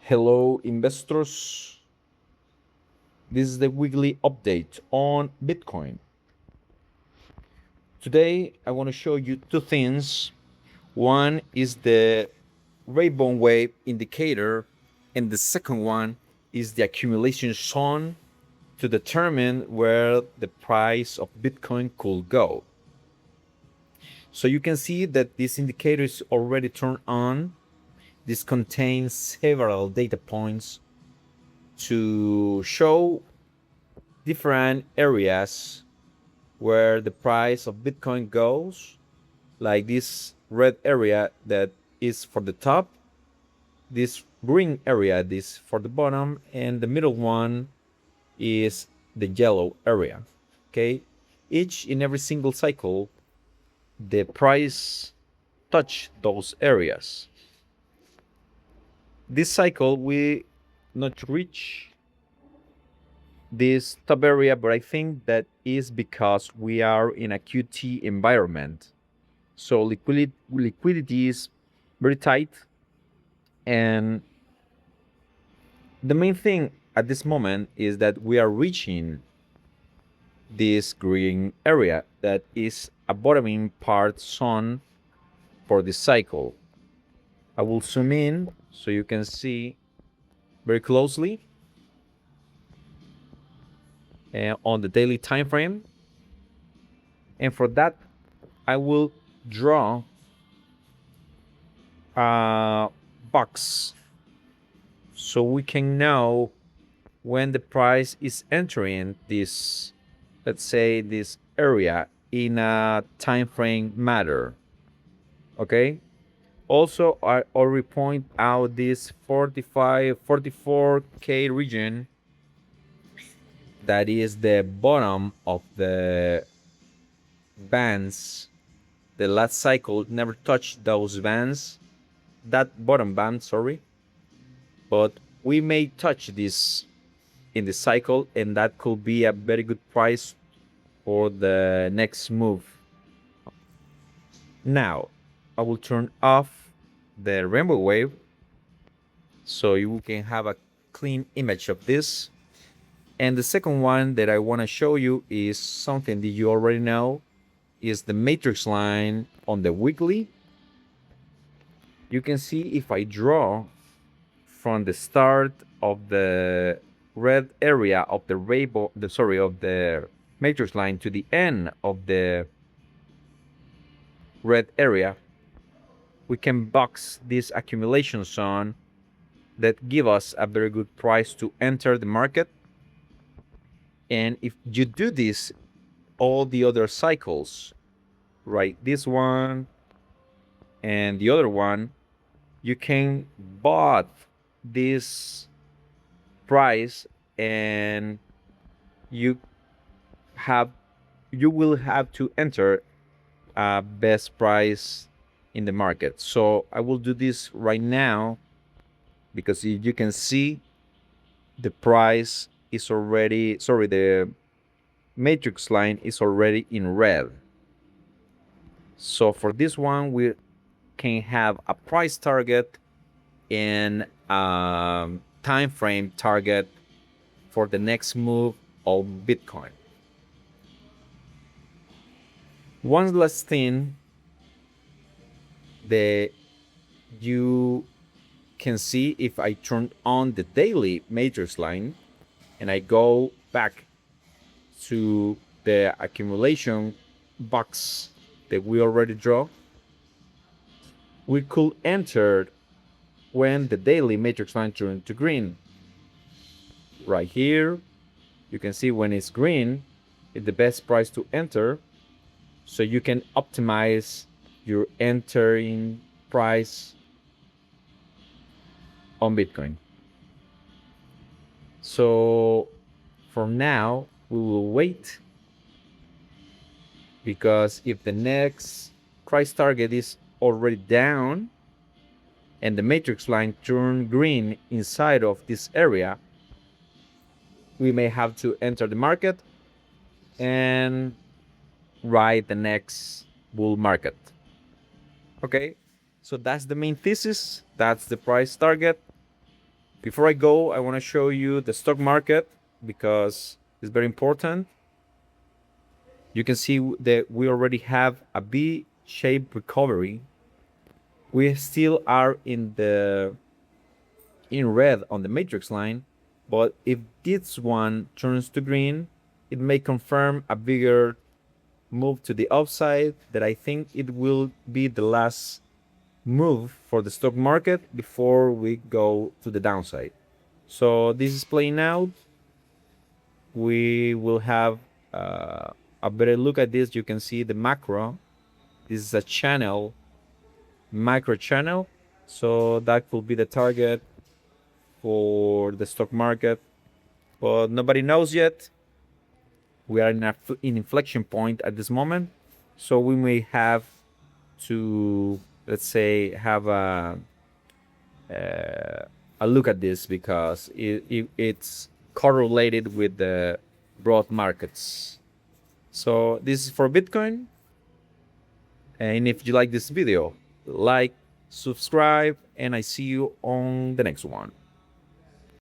Hello, investors. This is the weekly update on Bitcoin. Today, I want to show you two things. One is the rainbow wave indicator, and the second one is the accumulation zone to determine where the price of Bitcoin could go. So you can see that this indicator is already turned on. This contains several data points to show different areas where the price of Bitcoin goes, like this red area that is for the top, this green area is for the bottom, and the middle one is the yellow area. Okay, each in every single cycle, the price touch those areas. This cycle we not reach this top area, but I think that is because we are in a QT environment. So liquidity is very tight. And the main thing at this moment is that we are reaching this green area that is a bottoming part zone for this cycle. I will zoom in so you can see very closely on the daily time frame. And for that, I will draw a box so we can know when the price is entering this, let's say, this area in a time frame matter. Okay, also I already point out this 44k region, that is the bottom of the bands. The last cycle never touched those bands, that bottom band, sorry, but we may touch this in the cycle, and that could be a very good price for the next move. Now I will turn off the rainbow wave so you can have a clean image of this. And the second one that I want to show you is something that you already know, is the matrix line on the weekly. You can see if I draw from the start of the red area of the rainbow, of the matrix line to the end of the red area, we can box this accumulation zone that give us a very good price to enter the market. And if you do this all the other cycles, right, this one and the other one, you can bought this price, and you will have to enter a best price in the market. So I will do this right now, because you can see the price is already, the matrix line is already in red. So for this one, we can have a price target and time frame target for the next move of Bitcoin. One last thing that you can see, if I turn on the daily matrix line and I go back to the accumulation box that we already draw, we could enter when the daily matrix line turns to green. Right here, you can see when it's green, it's the best price to enter. So you can optimize your entering price on Bitcoin. So for now, we will wait, because if the next price target is already down and the matrix line turn green inside of this area, we may have to enter the market and ride the next bull market. Okay, so that's the main thesis. That's the price target. Before I go, I want to show you the stock market because it's very important. You can see that we already have a V-shaped recovery. We still are in red on the matrix line, but if this one turns to green, it may confirm a bigger move to the upside that I think it will be the last move for the stock market before we go to the downside. So this is playing out. We will have a better look at this. You can see the macro. This is a channel, macro channel. So that will be the target for the stock market, but nobody knows yet. We are in an inflection point at this moment, so we may have to, let's say, have a look at this because it's correlated with the broad markets. So this is for Bitcoin. And if you like this video, like, subscribe, and I see you on the next one.